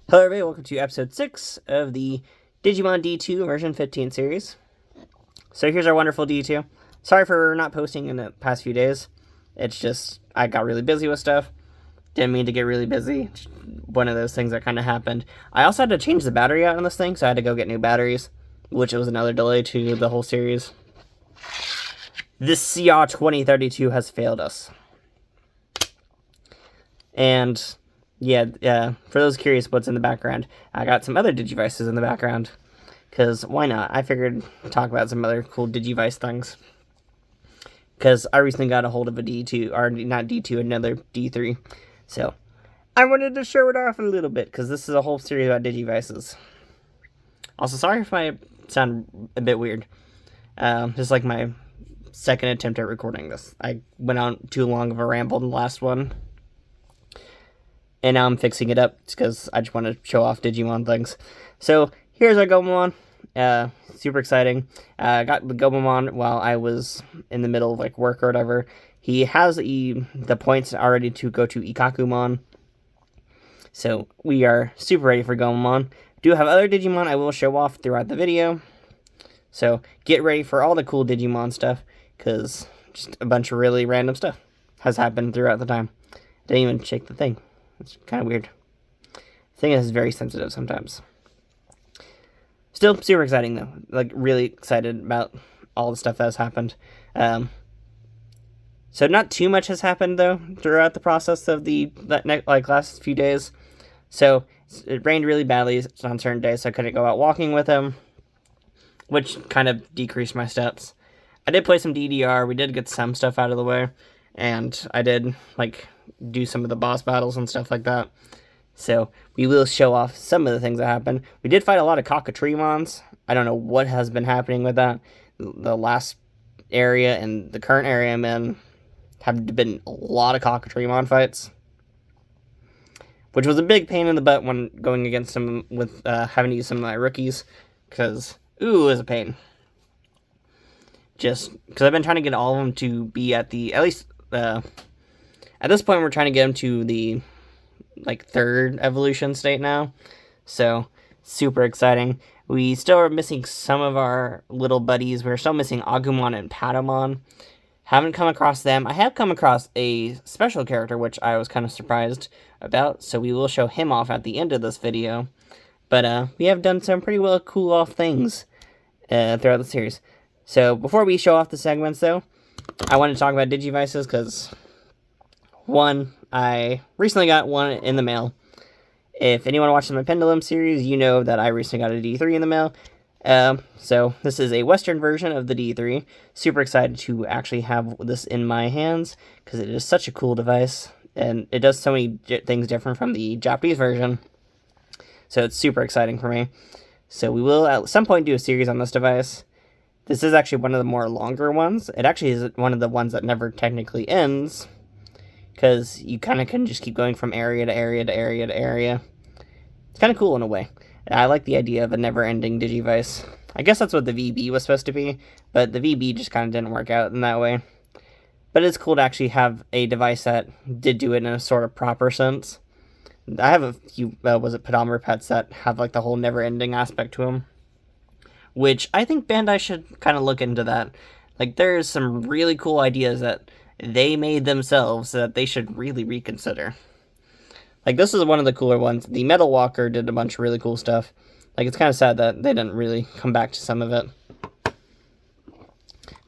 Hello everybody, welcome to episode 6 of the Digimon D2 version 15 series. So here's our wonderful D2. Sorry for not posting in the past few days. It's just, I got really busy with stuff. Didn't mean to get really busy. One of those things that kind of happened. I also had to change the battery out on this thing, so I had to go get new batteries, which was another delay to the whole series. This CR 2032 has failed us. And yeah, for those curious what's in the background, I got some other Digivices in the background. Because why not? I figured talk about some other cool Digivice things. Because I recently got a hold of a D2, or not D2, another D3. So, I wanted to show it off a little bit, because this is a whole series about Digivices. Also, sorry if I sound a bit weird. Just like my second attempt at recording this. I went on too long of a ramble in the last one. And now I'm fixing it up because I just want to show off Digimon things. So here's our Gomamon. Super exciting. Got the Gomamon while I was in the middle of like work or whatever. He has the points already to go to Ikakumon. So we are super ready for Gomamon. Do have other Digimon I will show off throughout the video. So get ready for all the cool Digimon stuff, because just a bunch of really random stuff has happened throughout the time. Didn't even shake the thing. It's kind of weird. The thing is very sensitive sometimes. Still super exciting though. Like really excited about all the stuff that has happened. So not too much has happened though throughout the process of last few days. So it rained really badly on certain days, so I couldn't go out walking with him, which kind of decreased my steps. I did play some DDR. We did get some stuff out of the way, and I did do some of the boss battles and stuff like that. So we will show off some of the things that happened. We did fight a lot of Cockatriemons. I don't know what has been happening with that. The last area and the current area I'm in have been a lot of Cockatriemon fights, which was a big pain in the butt when going against them with having to use some of my rookies, because it was a pain. Just because I've been trying to get all of them to be at least at this point, we're trying to get him to the, third evolution state now. So, super exciting. We still are missing some of our little buddies. We're still missing Agumon and Patamon. Haven't come across them. I have come across a special character, which I was kind of surprised about. So, we will show him off at the end of this video. But, we have done some pretty cool off things throughout the series. So, before we show off the segments, though, I want to talk about Digivices, because one, I recently got one in the mail. If anyone watches my Pendulum series, you know that I recently got a D3 in the mail. So this is a Western version of the D3. Super excited to actually have this in my hands, because it is such a cool device, and it does so many things different from the Japanese version. So it's super exciting for me. So we will at some point do a series on this device. This is actually one of the more longer ones. It actually is one of the ones that never technically ends, because you kind of can just keep going from area to area to area to area. It's kind of cool in a way. I like the idea of a never-ending Digivice. I guess that's what the VB was supposed to be, but the VB just kind of didn't work out in that way. But it's cool to actually have a device that did do it in a sort of proper sense. I have a few, pedometer pets that have the whole never-ending aspect to them, which I think Bandai should kind of look into that. There's some really cool ideas that they made themselves that they should really reconsider. This is one of the cooler ones. The Metal Walker did a bunch of really cool stuff. It's kind of sad that they didn't really come back to some of it.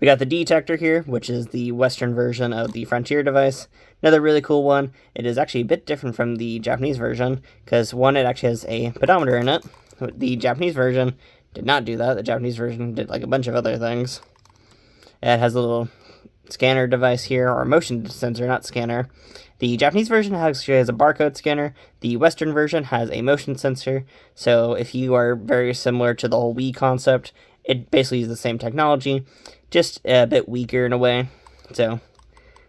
We got the Detector here, which is the Western version of the Frontier device. Another really cool one. It is actually a bit different from the Japanese version, because one, it actually has a pedometer in it. The Japanese version did not do that. The Japanese version did a bunch of other things. It has a little scanner device here, or motion sensor, not scanner. The Japanese version actually has a barcode scanner. The Western version has a motion sensor. So if you are very similar to the whole Wii concept, it basically is the same technology, just a bit weaker in a way. So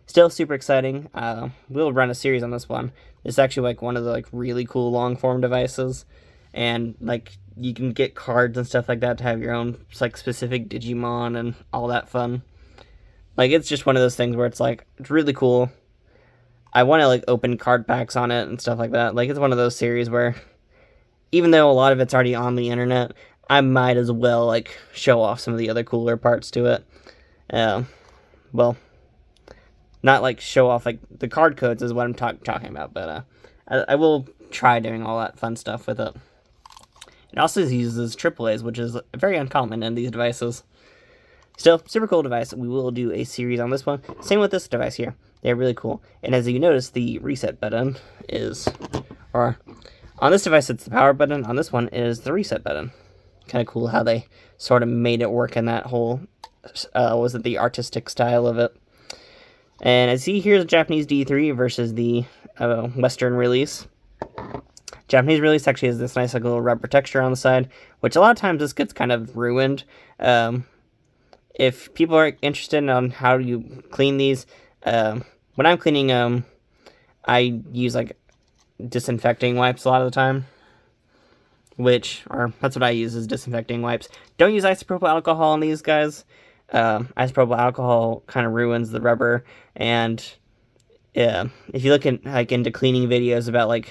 still super exciting. We'll run a series on this one. It's actually one of the really cool long form devices, and you can get cards and stuff like that to have your own specific Digimon and all that fun. It's just one of those things where it's it's really cool. I want to open card packs on it and stuff like that. It's one of those series where even though a lot of it's already on the internet, I might as well, like, show off some of the other cooler parts to it. Well, not, like, show off, like, the card codes is what I'm talking about, but, I will try doing all that fun stuff with it. It also uses AAAs, which is very uncommon in these devices. Still, super cool device. We will do a series on this one. Same with this device here. They're really cool. And as you notice, the reset button is, or on this device it's the power button. On this one is the reset button. Kind of cool how they sort of made it work in that whole, was it the artistic style of it. And as you see, here's the Japanese D3 versus the Western release. Japanese release actually has this nice like little rubber texture on the side, which a lot of times this gets kind of ruined. If people are interested on how you clean these, when I'm cleaning them, I use like disinfecting wipes a lot of the time. That's what I use is disinfecting wipes. Don't use isopropyl alcohol on these guys. Isopropyl alcohol kind of ruins the rubber, and if you look into cleaning videos about like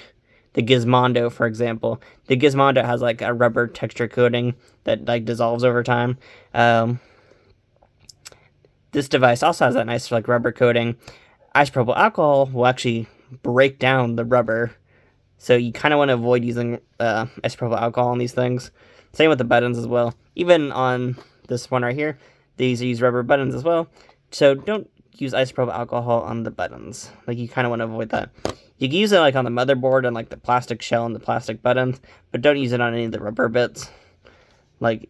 the Gizmondo, for example, the Gizmondo has like a rubber texture coating that like dissolves over time. This device also has that nice like rubber coating. Isopropyl alcohol will actually break down the rubber, so you kind of want to avoid using isopropyl alcohol on these things. Same with the buttons as well. Even on this one right here, these use rubber buttons as well. So don't use isopropyl alcohol on the buttons. Like you kind of want to avoid that. You can use it like on the motherboard and like the plastic shell and the plastic buttons, but don't use it on any of the rubber bits. Like,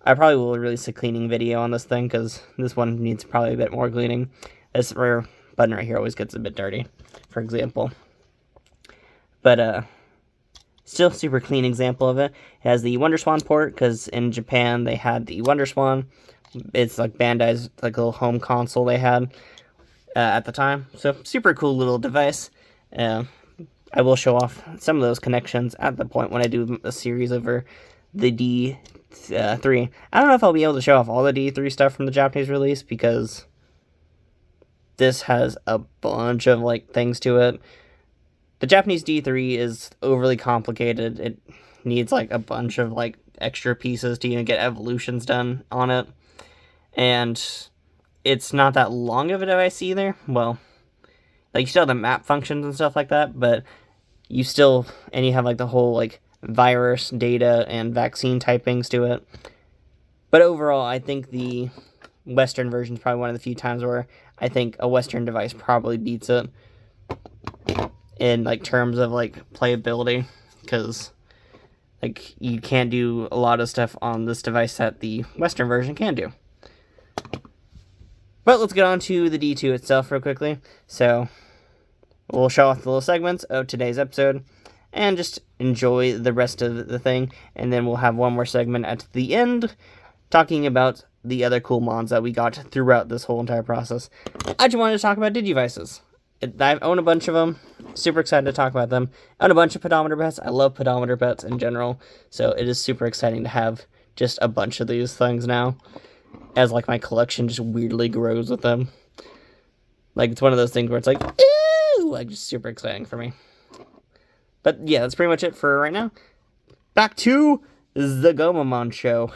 I probably will release a cleaning video on this thing because this one needs probably a bit more cleaning. This rear button right here always gets a bit dirty, for example. But still super clean example of it. It has the WonderSwan port because in Japan they had the WonderSwan. It's like Bandai's like little home console they had at the time. So super cool little device. I will show off some of those connections at the point when I do a series over the D3. I don't know if I'll be able to show off all the D3 stuff from the Japanese release because this has a bunch of like things to it. The Japanese D3 is overly complicated. It needs like a bunch of like extra pieces to even get evolutions done on it. And it's not that long of a device either. Well, like you still have the map functions and stuff like that, but you have like the whole like virus data and vaccine typings to it. But overall, I think the Western version is probably one of the few times where I think a Western device probably beats it in like terms of like playability, because like you can't do a lot of stuff on this device that the Western version can do. But let's get on to the D2 itself real quickly. So we'll show off the little segments of today's episode and just enjoy the rest of the thing. And then we'll have one more segment at the end talking about the other cool mons that we got throughout this whole entire process. I just wanted to talk about Digivices. I own a bunch of them. Super excited to talk about them. I own a bunch of pedometer pets. I love pedometer pets in general. So it is super exciting to have just a bunch of these things now, as like my collection just weirdly grows with them. Like it's one of those things where it's like, ooh, like just super exciting for me. But yeah, that's pretty much it for right now. Back to the Gomamon show.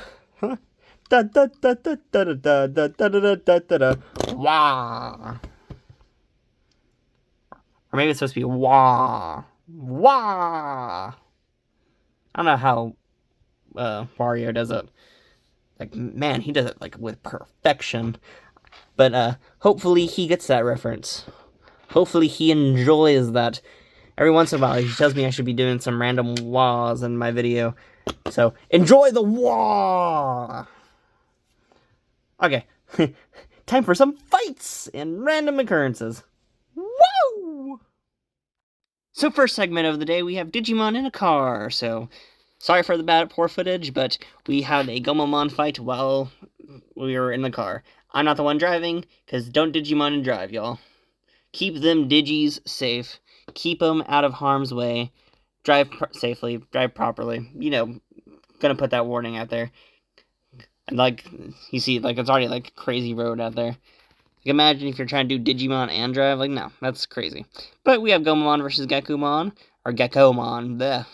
Wah. Or maybe it's supposed to be wah. Wah. I don't know how Wario does it. Like, man, he does it, like, with perfection. But, hopefully he gets that reference. Hopefully he enjoys that. Every once in a while, he tells me I should be doing some random wahs in my video. So, enjoy the wah! Okay. Time for some fights and random occurrences. Woo! So, first segment of the day, we have Digimon in a car. So, sorry for the poor footage, but we had a Gomamon fight while we were in the car. I'm not the one driving, because don't Digimon and drive, y'all. Keep them Digis safe. Keep them out of harm's way. Drive safely. Drive properly. You know, gonna put that warning out there. And, like, you see, like, it's already, like, a crazy road out there. Like, imagine if you're trying to do Digimon and drive. Like, no, that's crazy. But we have Gomamon versus Gakumon. or Geckomon,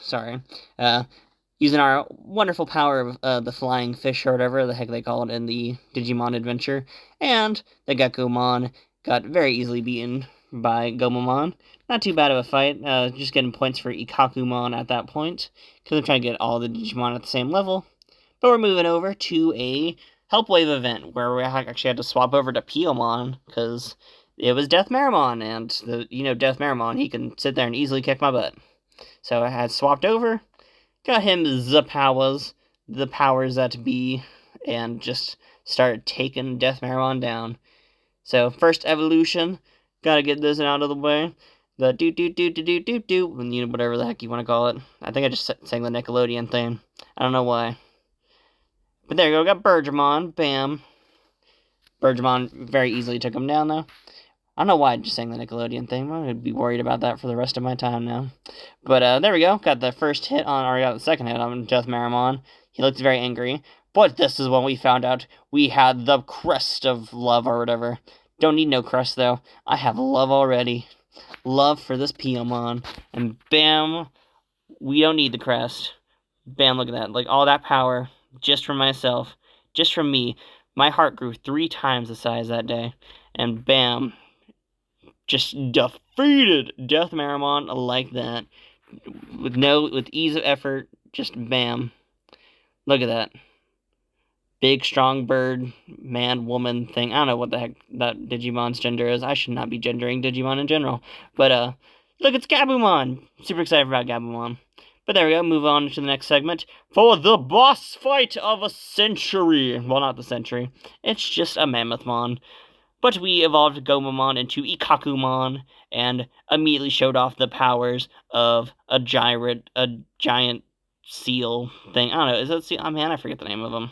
using our wonderful power of the flying fish or whatever the heck they call it in the Digimon adventure, and the Geckomon got very easily beaten by Gomamon. Not too bad of a fight, just getting points for Ikakumon at that point, because I'm trying to get all the Digimon at the same level. But we're moving over to a Help Wave event, where we actually had to swap over to Piomon, because it was Death Marimon, and Death Marimon, he can sit there and easily kick my butt. So I had swapped over, got him the powers that be, and just started taking Death Marimon down. So, first evolution, gotta get this out of the way. The do, whatever the heck you want to call it. I think I just sang the Nickelodeon thing. I don't know why. But there you go, got Bergermon, bam. Bergermon very easily took him down, though. I don't know why I just sang the Nickelodeon thing. I'm going to be worried about that for the rest of my time now. But there we go. Got the first hit on, or got the second hit on Death Marimon. He looks very angry. But this is when we found out we had the crest of love or whatever. Don't need no crest, though. I have love already. Love for this Piomon. And bam, we don't need the crest. Bam, look at that. Like, all that power just for myself. Just from me. My heart grew 3 times the size that day. And bam, just defeated Death Marimon like that. With ease of effort, just bam. Look at that. Big, strong bird, man, woman thing. I don't know what the heck that Digimon's gender is. I should not be gendering Digimon in general. But, look, it's Gabumon. Super excited about Gabumon. But there we go, move on to the next segment for the boss fight of a century. Well, not the century. It's just a Mammothmon. But we evolved Gomamon into Ikakumon and immediately showed off the powers of a giant seal thing. I don't know, is that seal? Oh, man, I forget the name of them.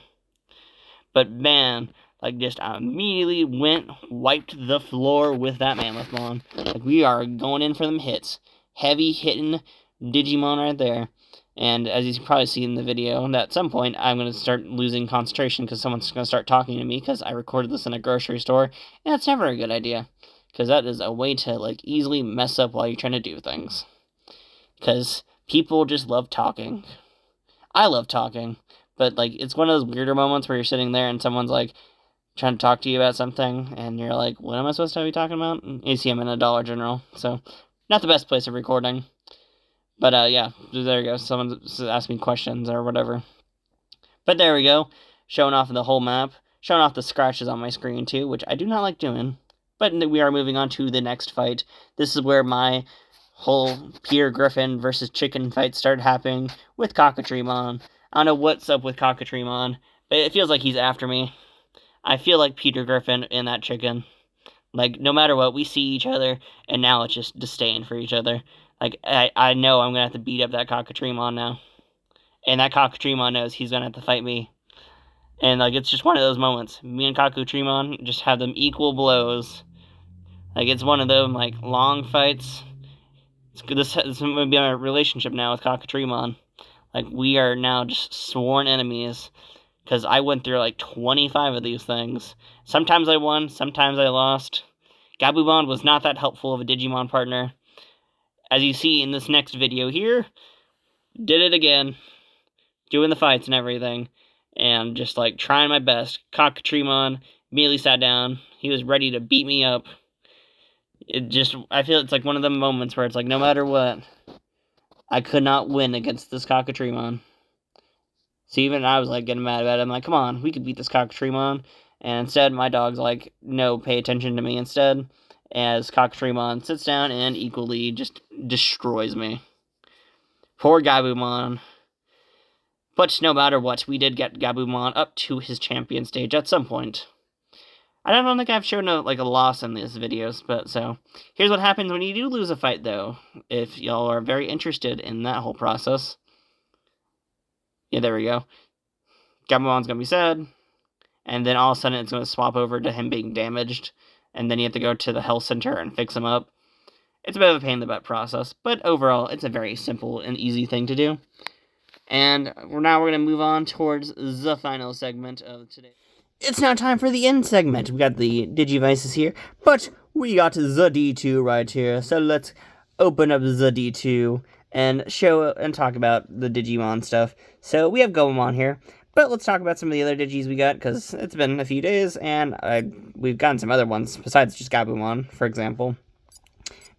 But man, like, just immediately wiped the floor with that Mammothmon. Like, we are going in for them hits. Heavy hitting Digimon right there. And as you can probably see in the video, that at some point I'm going to start losing concentration because someone's going to start talking to me because I recorded this in a grocery store. And that's never a good idea. Because that is a way to, like, easily mess up while you're trying to do things. Because people just love talking. I love talking. But, like, it's one of those weirder moments where you're sitting there and someone's, like, trying to talk to you about something. And you're like, what am I supposed to be talking about? And you see I'm in a Dollar General. So, not the best place of recording. But, yeah, there you go. Someone asked me questions or whatever. But there we go. Showing off the whole map. Showing off the scratches on my screen, too, which I do not like doing. But we are moving on to the next fight. This is where my whole Peter Griffin versus chicken fight started happening with Cockatreemon. I don't know what's up with Cockatreemon, but it feels like he's after me. I feel like Peter Griffin and that chicken. Like, no matter what, we see each other, and now it's just disdain for each other. Like, I know I'm going to have to beat up that Cockatreemon now. And that Cockatreemon knows he's going to have to fight me. And, like, it's just one of those moments. Me and Cockatreemon just have them equal blows. Like, it's one of them, like, long fights. This is going to be my relationship now with Cockatreemon. Like, we are now just sworn enemies. Because I went through, like, 25 of these things. Sometimes I won, sometimes I lost. Gabumon was not that helpful of a Digimon partner. As you see in this next video here, did it again. Doing the fights and everything. And just, like, trying my best. Cockatreemon immediately sat down. He was ready to beat me up. I feel it's like one of the moments where it's like, no matter what, I could not win against this Cockatreemon. So even I was, like, getting mad about it. I'm like, come on, we could beat this Cockatreemon. And instead, my dog's like, no, pay attention to me instead. As Cockatreemon sits down and equally just destroys me. Poor Gabumon. But no matter what, we did get Gabumon up to his champion stage at some point. I don't think I've shown a loss in these videos, but so. Here's what happens when you do lose a fight, though. If y'all are very interested in that whole process. Yeah, there we go. Gabumon's gonna be sad. And then all of a sudden it's gonna swap over to him being damaged. And then you have to go to the health center and fix him up. It's a bit of a pain in the butt process, but overall, it's a very simple and easy thing to do. And now we're going to move on towards the final segment of today. It's now time for the end segment. We got the Digivices here, but we got the D2 right here. So let's open up the D2 and show and talk about the Digimon stuff. So we have Gomamon here, but let's talk about some of the other Digis we got, because it's been a few days, and we've gotten some other ones, besides just Gabumon, for example.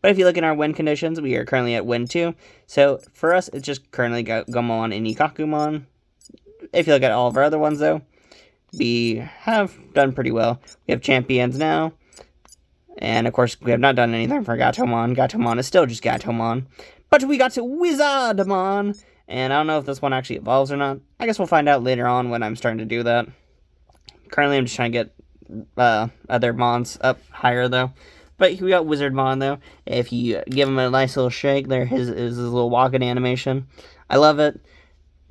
But if you look at our win conditions, we are currently at win 2, so for us, it's just currently Gomamon and Ikakumon. If you look at all of our other ones, though, we have done pretty well. We have champions now, and of course, we have not done anything for Gatomon. Gatomon is still just Gatomon. But we got to Wizardmon, and I don't know if this one actually evolves or not. I guess we'll find out later on when I'm starting to do that. Currently, I'm just trying to get other Mons up higher, though. But we got Wizardmon, though. If you give him a nice little shake, there his little walking animation. I love it.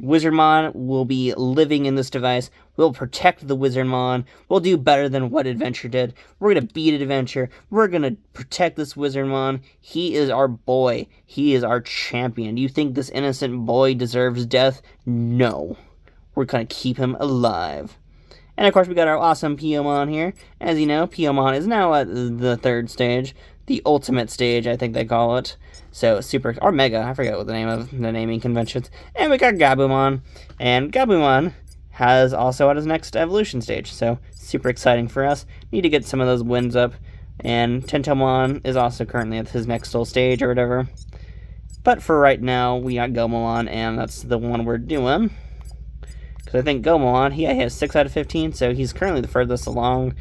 Wizardmon will be living in this device. We'll protect the Wizardmon. We'll do better than what Adventure did. We're going to beat Adventure. We're going to protect this Wizardmon. He is our boy. He is our champion. Do you think this innocent boy deserves death? No. We're going to keep him alive. And of course, we got our awesome Piyomon here. As you know, Piyomon is now at the 3rd stage. The ultimate stage, I think they call it. So, super, or Mega, I forget what the name of the naming conventions. And we got Gabumon, and Gabumon has also at his next evolution stage, so super exciting for us. Need to get some of those wins up, and Tentomon is also currently at his next little stage or whatever. But for right now, we got Gomamon, and that's the one we're doing. Because I think Gomamon, he has 6 out of 15, so he's currently the furthest along,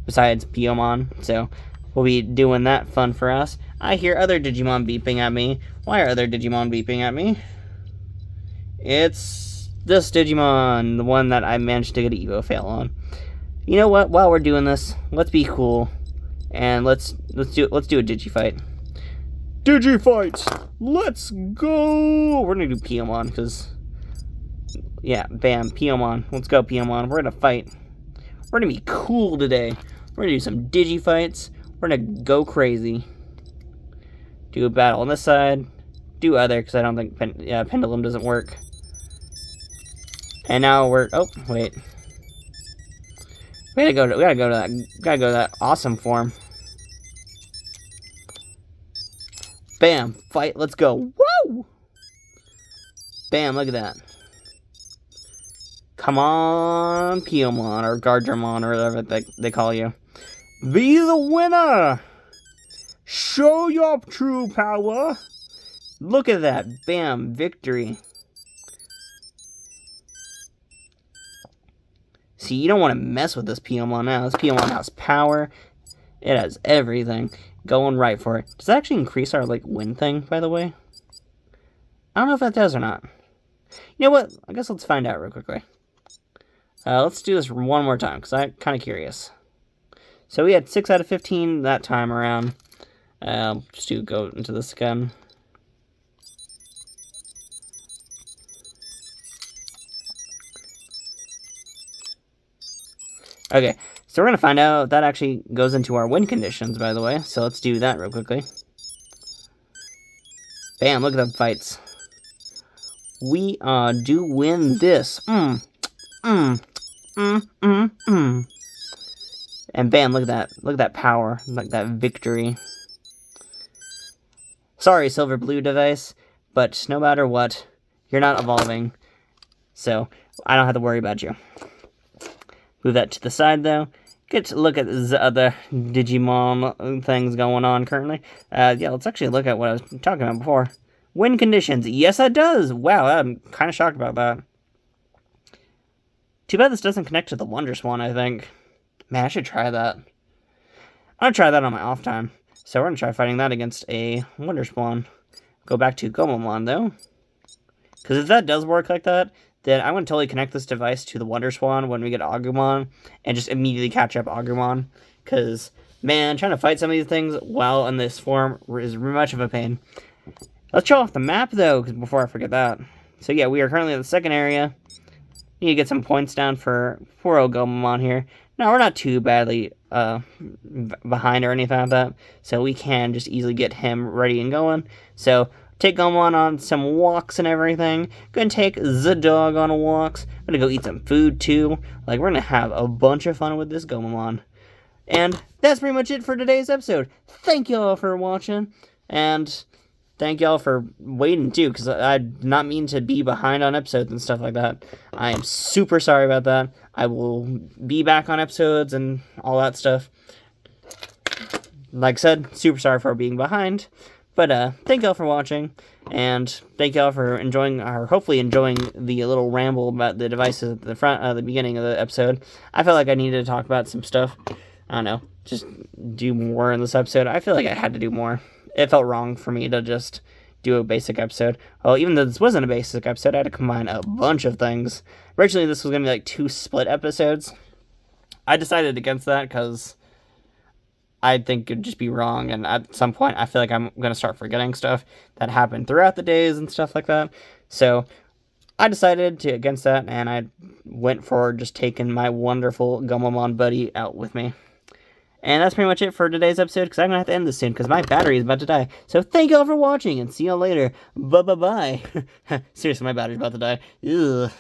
besides Piyomon, so we'll be doing that fun for us. I hear other Digimon beeping at me. Why are other Digimon beeping at me? It's this Digimon, the one that I managed to get an Evo fail on. You know what? While we're doing this, let's be cool, and let's do a Digifight. Digifight! Let's go! We're gonna do Piyomon, because yeah, bam, Piyomon. Let's go, Piyomon. We're gonna fight. We're gonna be cool today. We're gonna do some Digifights. We're gonna go crazy. Do a battle on this side. Do other, because I don't think Pendulum doesn't work. And now we're... Oh, wait. We gotta go to that awesome form. Bam! Fight! Let's go! Woo! Bam! Look at that. Come on, Piyomon, or Gardramon, or whatever they call you. Be the winner! Show your true power! Look at that. Bam. Victory. See, you don't want to mess with this Piyomon now. This Piyomon has power. It has everything. Going right for it. Does that actually increase our, win thing, by the way? I don't know if that does or not. You know what? I guess let's find out real quickly. Let's do this one more time, because I'm kind of curious. So we had 6 out of 15 that time around. Just go into this again. Okay, so we're going to find out if that actually goes into our win conditions, by the way. So let's do that real quickly. Bam, look at them fights. We do win this. And bam, look at that. Look at that power. Look at that victory. Sorry, Silver Blue device, but no matter what, you're not evolving. So, I don't have to worry about you. Move that to the side, though. Get to look at the other Digimon things going on currently. Yeah, let's actually look at what I was talking about before. Win conditions. Yes, it does. Wow, I'm kind of shocked about that. Too bad this doesn't connect to the Wonder Swan, I think. Man, I should try that. I'm going to try that on my off time. So we're going to try fighting that against a Wonder Swan. Go back to Gomamon, though. Because if that does work like that, then I'm going to totally connect this device to the Wonder Swan when we get Agumon, and just immediately catch up Agumon. Because, man, trying to fight some of these things while in this form is much of a pain. Let's show off the map, though, before I forget that. So yeah, we are currently in the second area. Need to get some points down for poor old Gomamon here. Now, we're not too badly behind or anything like that, so we can just easily get him ready and going. So, take Gomamon on some walks and everything. Gonna take the dog on walks. Gonna go eat some food, too. We're gonna have a bunch of fun with this Gomamon. And that's pretty much it for today's episode. Thank you all for watching, and thank y'all for waiting too, because I did not mean to be behind on episodes and stuff like that. I am super sorry about that. I will be back on episodes and all that stuff. Like I said, super sorry for being behind. But thank y'all for watching, and thank y'all for enjoying, or hopefully enjoying, the little ramble about the devices at the beginning of the episode. I felt like I needed to talk about some stuff. I don't know, just do more in this episode. I feel like I had to do more. It felt wrong for me to just do a basic episode. Well, even though this wasn't a basic episode, I had to combine a bunch of things. Originally, this was going to be like 2 split episodes. I decided against that because I think it'd just be wrong, and at some point I feel like I'm going to start forgetting stuff that happened throughout the days and stuff like that. So I decided against that, and I went for just taking my wonderful Gumamon buddy out with me. And that's pretty much it for today's episode, because I'm going to have to end this soon, because my battery is about to die. So thank y'all for watching, and see y'all later. Bye-bye-bye. Seriously, my battery's about to die. Ugh.